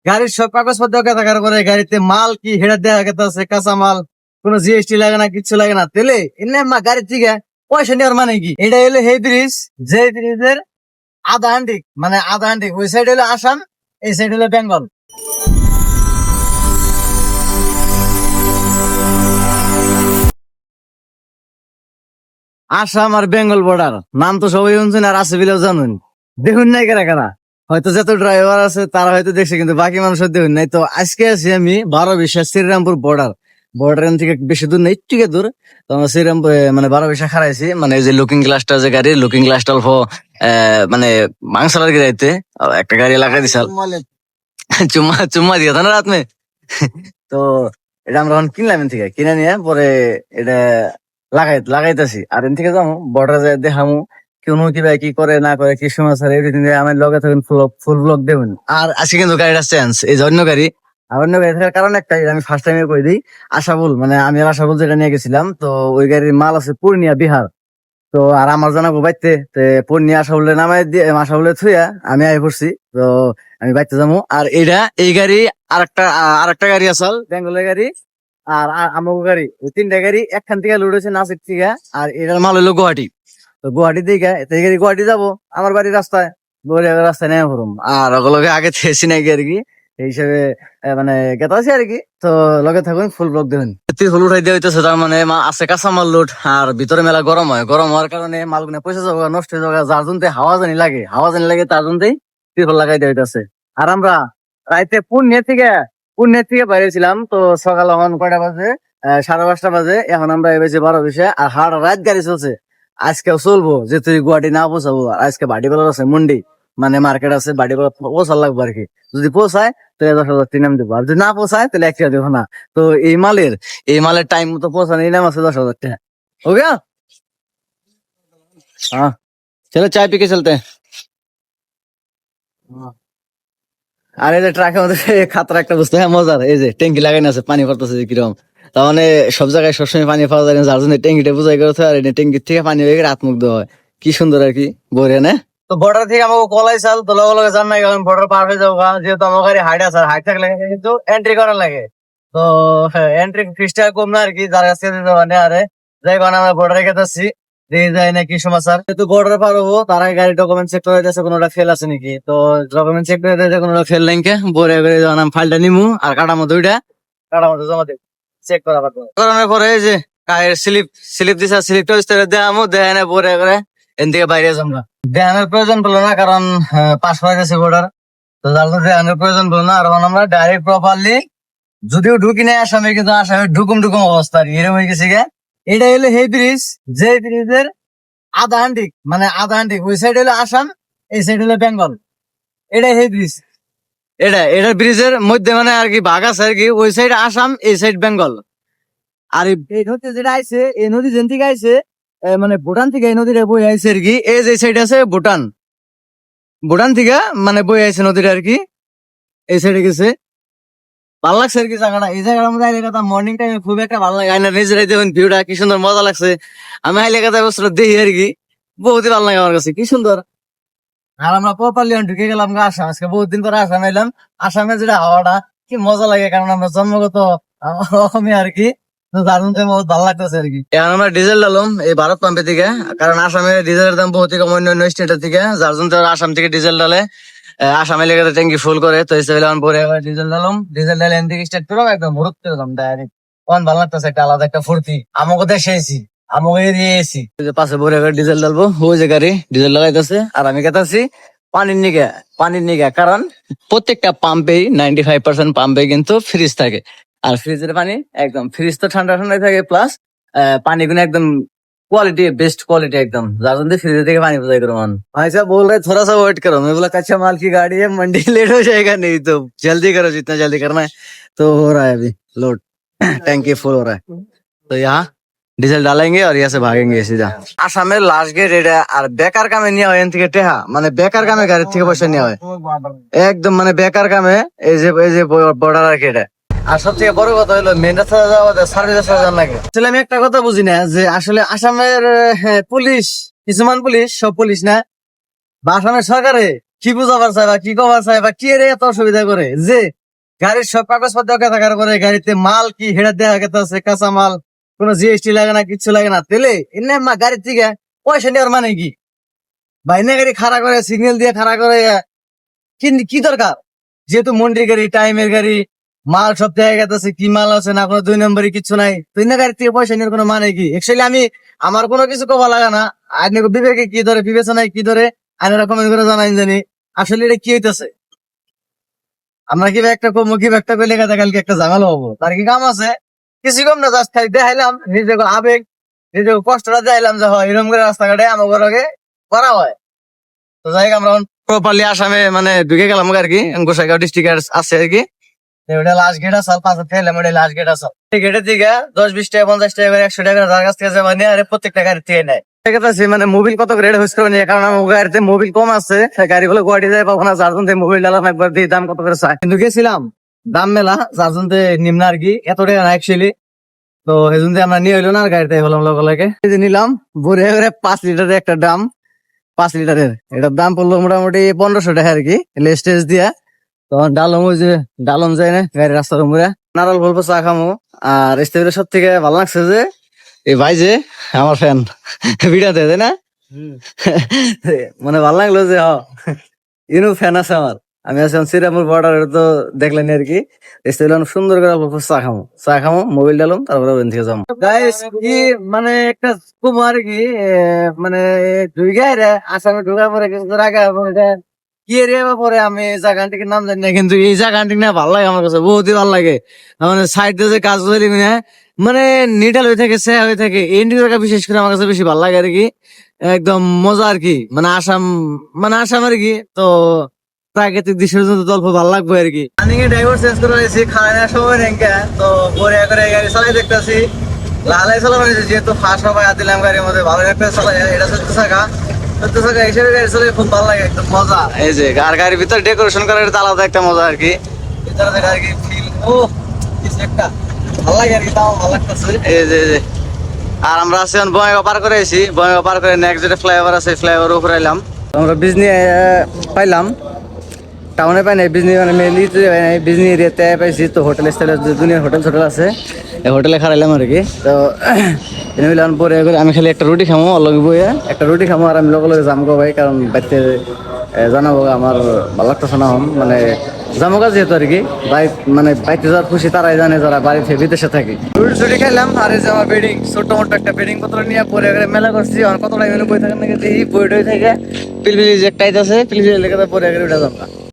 গাড়ির সব কাগজপত্র কেতাকার করে, গাড়িতে মাল কি হেডা দেওয়া গেছে, কাঁচা মাল, কোনো জিএসটি লাগে না, কিচ্ছু লাগে না। তেলে এমনি গাড়ির থেকে পয়সা নেওয়ার মানে কি? এটা হলো সেই ব্রিজ, যে ব্রিজের আধা আন্টিক, মানে আধা আন্টিক। ওই সাইড হলো আসাম, এই সাইড হলো বেঙ্গল। আসাম আর বেঙ্গল বর্ডার নাম তো সবাই শুনছেন, আর আছে বলেও জানুন। দেখুন নাই কারা কারা, হয়তো যত ড্রাইভার আছে তারা হয়তো দেখছে, কিন্তু বাকি মানুষের দেখুন নাই। তো আজকে আছি আমি 12 শ্রীরামপুর বর্ডার। বর্ডার থেকে বেশি দূর নেই, একটু দূর। তো আমরা শ্রীরামপুর মানে 12 খারাইছি, মানে এই যে লুকিং গ্লাসটা, যে গাড়ি লুকিং গ্লাসটা অল্প মানে মাংস আর কি যাইতে একটা গাড়ি লাগাই দিছাল, চুম্মা চুম্মা দিয়ে না রাত মে। তো এটা আমরা এখন কিনলাম, এন থেকে কিনে নিয়ে পরে এটা লাগাইতেছি। আর এন থেকে যাবো বর্ডার যায়, দেখামু কোনো কিবা কি করে না করে, কি সমস্যা, এভরিথিং আমার লগে থাকেন, ফুল ব্লক দেবেন। আর আজকে কিন্তু গাড়িটা চেঞ্জ, এই যে অন্য গাড়ি। আর অন্য গাড়ি থাকার কারণ একটাই, আমি ফার্স্ট টাইমে কই দিই, আশাবুল, মানে আমি আর আশাবুল যেটা নিয়ে গেছিলাম, তো ওই গাড়ির মাল আছে পূর্ণিয়া, বিহার। তো আর আমার জানাবো বাইতে পূর্ণিয়া আশাবুলে নামাই দিয়ে আশাবুলে থুইয়া আমি আই পড়ছি। তো আমি বাইতে যাবো। আর এই গাড়ি আরেকটা গাড়ি আসল বেঙ্গলের গাড়ি, আর আমার গাড়ি, ওই তিনটা গাড়ি একখান থেকে লোড হয়েছে নাসিক থেকে। আর এটার মাল হইলো গুয়াহাটি। তো গুয়াহাটি দিকে এই গাড়ি গুয়াহাটি যাবো, আমার বাড়ির রাস্তায়, রাস্তায় নেমে পড়ুম। আর ওগুলোকে আগে থেছি নাকি আর কি, এই হিসেবে মানে গেতা আছি আর কি। তো লগে থাকুন, ফুল ব্লক দেবেন। ফুল উঠাই দিয়ে হইতেছে, তার মানে আছে কাঁচা মাল লোড। আর ভিতরে মেলা গরম হয়, গরম হওয়ার কারণে মালগুলো পয়সা যাবো, নষ্ট হয়ে যাবে। যার জন্য হাওয়া জানি লাগে তার জন্যই ত্রিফল লাগাই দেওয়া হইতেছে। আর আমরা রাইতে পুণ্যের থেকে বাইরেছিলাম। তো সকাল এখন কয়টা বাজে? 5:30 বাজে। এখন আমরা এসেছি 12 আর হাড় রাত গাড়ি চলছে। আজকেও চলবো, যে তুই গুয়াহাটি না পৌঁছাবো। আর আজকে বাড়িবেলা আছে মন্ডি, মানে মার্কেট আছে, বাড়িবেলা পৌঁছার লাগবে আর কি। যদি পৌঁছায় তাহলে 10,000 নাম দেবো, আর যদি না পৌঁছায় তাহলে 1 টাকা দেবো না। তো এই মালের টাইম মতো পৌঁছানো নাম আছে 10,000 টাকা। हो गया? हाँ, चलो चाय पी के चलते हैं। আর এই যে ট্রাকের মধ্যে খাতরা একটা বুঝতে হয় মজার, এই যে ট্যাঙ্কি লাগানো আছে, পানি পড়তেছে যে কিরকম। তার মানে সব জায়গায় সবসময় পানি পাওয়া যায় না, যার জন্য ট্যাঙ্কিটা বুঝাই করতে হয়। আর ট্যাঙ্কির থেকে পানি হয়ে গেলে হাত মুখ দেওয়া হয়, কি সুন্দর আর কি, বরিয়া না? তো বর্ডার থেকে আমাকে কলাই চাল তো লগে লগে জান না, এখন বর্ডার পার হয়ে যাবো। যেহেতু আমার গাড়ি হাইট আছে, হাইট থাকলে কিন্তু এন্ট্রি করা লাগে। তো এন্ট্রি ফিসটা কম না আর কি, যার কাছে মানে আরে যাই কারণে আমরা বর্ডারে গেছি, দেখি যায় না কি সমাচার। যেহেতু বর্ডার পার হবো, তার আগে গাড়ি ডকুমেন্ট চেক করে দিয়েছে কোনোটা ফেল আছে নাকি। তো ডকুমেন্ট চেক করে দিয়েছে কোনোটা ফেল নাই, বরে করে যখন আমি ফাইলটা নিমু আর কাটার মধ্যে জমা দেব, চেক করা পারবো। করানোর পরে এই যে গায়ের স্লিপ দিছে, স্লিপটা দেখামো, দেখে না বরে করে এন থেকে বাইরে যাবো। দেখানোর প্রয়োজন পড়লো না, কারণ পাস হয়ে গেছে বর্ডার। তো যার জন্য দেখানোর প্রয়োজন পড়লো না। আর এখন আমরা ডাইরেক্ট প্রপারলি, যদিও ঢুকি নাই আসামে, কিন্তু আসামে ঢুকুম অবস্থা আর কি, এরকম হয়ে গেছে। এটা হলো সেই ব্রিজ, যে ব্রিজের আধা আন্টিক, মানে আধা আন্টিক। ওই সাইড হলো আসাম, এই সাইড হলো বেঙ্গল। এটাই সেই ব্রিজ। এটা ব্রিজের মধ্যে মানে আর কি ভাগ আছে আর কি, ওই সাইড আসাম, এই সাইড বেঙ্গল। আর এই নদী যেটা আইছে, এই নদী যেন থেকে আইছে, মানে ভুটান থেকে এই নদীটা বই আইছে আর কি। এই যে সাইড আছে ভুটান থেকে মানে বই আইছে নদীটা আর কি, এই সাইডে গেছে। ভালো লাগছে আর কি জায়গাটা। এই জায়গাটার মধ্যে আইলে কথা মর্নিং টাইমে খুব একটা ভালো লাগে। আইনা নিজেরাই দেখুন ভিউটা কি সুন্দর, মজা লাগছে। আমি আইলে কথা বছর দেখি আর কি, বহুতই ভালো লাগে আমার কাছে, কি সুন্দর। আর আমরা প্রপারলি ঢুকে গেলাম আসাম। আজকে বহুত দিন পরে আসাম এলাম। আসামে যেটা হাওয়াটা কি মজা লাগে, কারণ আমরা জন্মগত অসমীয়া আর কি। তো তার মধ্যে বহুত ভালো লাগতেছে আর কি। এখন আমরা ডিজেল ডাললাম এই ভারত পাম্পের থেকে, কারণ আসামে ডিজেলের দাম বহুত কম অন্য স্টেটের থেকে, যার জন্য আসাম থেকে ডিজেল ডালে। আসামে লেগে ট্যাঙ্কি ফুল করে, তো হিসেবে পরে ডিজেল ডালাম। ডিজেল ডালে এন থেকে স্টার্ট করলাম, একদম ঘুরতে গেলাম ডাইরেক্ট। অন ভালো লাগতেছে, একটা আলাদা একটা ফুর্তি। আমাকে দেশে এসি, আমাকে এরিয়ে এসি। পাশে ভরে ডিজেল ডালবো, ওই যে গাড়ি ডিজেল লাগাইতেছে, আর আমি গেতাছি পানির নিগে। কারণ প্রত্যেকটা পাম্পেই 95% পাম্পে কিন্তু ফ্রিজ থাকে। আর ফ্রিজের পানি একদম ফ্রিজ তো ঠান্ডা ঠান্ডাই থাকে, প্লাস পানিগুলো একদম क्वालिटी बेस्ट क्वालिटी एकदम, जाकर फ्रीज থেকে পানি बुझाई करो मन। भाई साहब बोल रहे थोड़ा सा वेट करो। मैं बोला कच्चा माल की गाड़ी है, मंडी लेट हो जाएगा, नहीं तो जल्दी करो, जितना जल्दी करना है। तो हो रहा है अभी लोड, टैंकी फुल हो रहा है। तो यहाँ ডিজেল ডালেंगे और यहाँ से भागेंगे सीधा। আসামের লাস্ট গেট এটা। আর বেকার কামে নেওয়া হয় এন থেকে টেহা, মানে বেকার কামে গাড়ির থেকে পয়সা নেওয়া হয় একদম, মানে বেকার কামে। এই যে বর্ডার আর কি এটা। আর সব থেকে বড় কথা হলো মেন রাস্তা যাওয়া সার্ভিস রাস্তা যাওয়ার লাগে। আসলে আমি একটা কথা বুঝি না, যে আসলে আসামের পুলিশ, কিছুমান পুলিশ, সব পুলিশ না, বা আসামের সরকারে কি বুঝাবার চাই বা কি কবার চাই বা কি রে এত অসুবিধা করে যে গাড়ির সব কাগজপত্র ওকে থাকার পরে গাড়িতে মাল কি হেডা দেখা গেছে কাঁচা মাল, কোনো জিএসটি লাগে না, কিচ্ছু লাগে না, তেলে এনে গাড়ির থেকে পয়সা নেওয়ার মানে কি? বা এনে গাড়ি খাড়া করে সিগন্যাল দিয়ে খাড়া করে কি কি দরকার? যেহেতু মন্ডির গাড়ি, টাইমের গাড়ি, মাল সব দেখা গেছে, কি মাল আছে না, কোনো 2 নম্বরই কিছু নাই, তো এনে গাড়ির থেকে পয়সা নেওয়ার কোনো মানে কি? অ্যাকচুয়ালি আমি আমার কোনো কিছু কবা লাগা না, আইনে বিবেকে কি ধরে, বিবেচনায় কি ধরে, আইনের কমেন্ট করে জানাই জানি আসলে এটা কি হইতেছে। আমরা কি একটা কমো কি একটা কইলে কালকে একটা ঝামেলা হবো, তার কি কাম আছে? কিছু কম না, জাস্ট খালি দেখাইলাম নিজেকে আবেগ, নিজেকে কষ্টটা দেখাইলাম যে হয় এরকম করে রাস্তাঘাটে আমার ঘরে করা হয়। তো যাই হোক আমরা প্রপারলি আসামে মানে ঢুকে গেলাম আর কি, গোসাইগাঁও ডিস্ট্রিক্ট আছে আর কি। ওটা লাস্ট গেট আছে, পাঁচ ফেললাম, ওটা লাস্ট গেট আছে। গেটের দিকে 10, 20 টাকা, 50 টাকা করে, 100 টাকা যার কাছ থেকে যাবে নিয়ে, আর প্রত্যেকটা গাড়ির থেকে নেয়। মানে মোবিল কত রেট হয়েছে কারণ আমার গাড়িতে মোবিল কম আছে, গাড়িগুলো গুয়াহাটি যায় পাবো না, যার জন্য মোবিল ডালাম একবার দিয়ে দাম কত করে চায়, কিন্তু গেছিলাম দাম মেলা, যার জন্য নিম্ন আর কি, এত টাকা না অ্যাকচুয়ালি। তো এই জন্য আমরা নিয়ে হইলো না, আর গাড়িতে হলাম লগে নিলাম ভরে করে 5 লিটারের একটা দাম, 5 লিটারের এটার দাম পড়লো মোটামুটি 1500 টাকা আর কি, লেস্টেজ দিয়া। তখন ডালম ওই যে ডালম যায় না গাড়ির রাস্তার উপরে, নারল বলবো চা খামো। আর স্টেজের সব থেকে ভালো লাগছে যে এই ভাই যে আমার ফ্যান ভিডিওতে তাই না, মানে ভালো লাগলো যে ইনু ফ্যান আছে আমার। আমি আসলাম শ্রীরামপুর বর্ডার, তো দেখলেন আর কি, সুন্দর করে অল্প চা খামো, মোবাইল ডালুম, তারপরে ওখান থেকে যাবো। গাইস কি মানে একটা খুব আর কি মানে ঢুকে রে আসামে ঢুকার পরে কিছু আগে কি এরিয়া পরে আমি জায়গাটির নাম জানি না, কিন্তু এই জায়গাটি না ভালো লাগে আমার কাছে, বহুতই ভালো লাগে। মানে সাইড যে কাজ করি মানে নিডাল হয়ে থাকে, সে হয়ে থাকে, এই জায়গা বিশেষ করে আমার কাছে বেশি ভালো লাগে আর কি, একদম মজা আর কি, মানে আসাম, মানে আসাম আর কি। তো প্রাকৃতিক দৃশ্যের জন্য অল্প ভালো লাগবে আর কি। রানিং এ ড্রাইভার চেঞ্জ করে রয়েছি, খাওয়ানোর সময় রেঙ্কা, তো পরে করে গাড়ি চালাই দেখতেছি, লালাই চালানো হয়েছে, যেহেতু ফার্স্ট সবাই দিলাম গাড়ির মধ্যে, ভালো একটা চালাই, এটা 14 চাকা হিসেবে গাড়ি চালাই খুব ভালো লাগে, একদম মজা। এই যে আর গাড়ির ভিতরে ডেকোরেশন করার এটা আলাদা একটা মজা আর কি, ভিতরে আর কি ফিল ও কিছু একটা ভালো লাগে আর কি, তাও ভালো লাগতেছে। এই যে আর আমরা আছি বঙ্গাইগাঁও পার করে এসেছি, বঙ্গাইগাঁও পার করে নেক্সট যেটা ফ্লাইওভার আছে, ফ্লাইওভার উপরে এলাম। আমরা বিজনি পাইলাম, টাউনে পাই নাই, বিজনি মানে মেনলি বিজনি এরিয়াতে পাইছি। তো হোটেল স্টাইলের যে দুনিয়ার হোটেল আছে, এই হোটেলে খারাইলাম আর কি। তো এনে মিলাম পরে করে আমি খালি একটা রুটি খামো, লগে বইয়ে একটা রুটি খামো, আর আমি লগে লগে যাম গো ভাই, কারণ বাড়িতে জানাবো আমার ভালো লাগতেছে না, মানে জামুকা যেহেতু আর কি, বাইক মানে বাইতে যাওয়ার খুশি তারাই জানে যারা বাড়িতে বিদেশে থাকি। রুটি ছুটি খাইলাম, আর এই যে আমার বেডিং, ছোট্ট মোটো একটা বেডিং পত্র নিয়ে পরে মেলা করছি। আমার কতটা বই থাকেন নাকি দেখি, বই টই থেকে পিলপিলি যে একটা আছে, পিলপিলি লেগে পরে উঠে যাবো।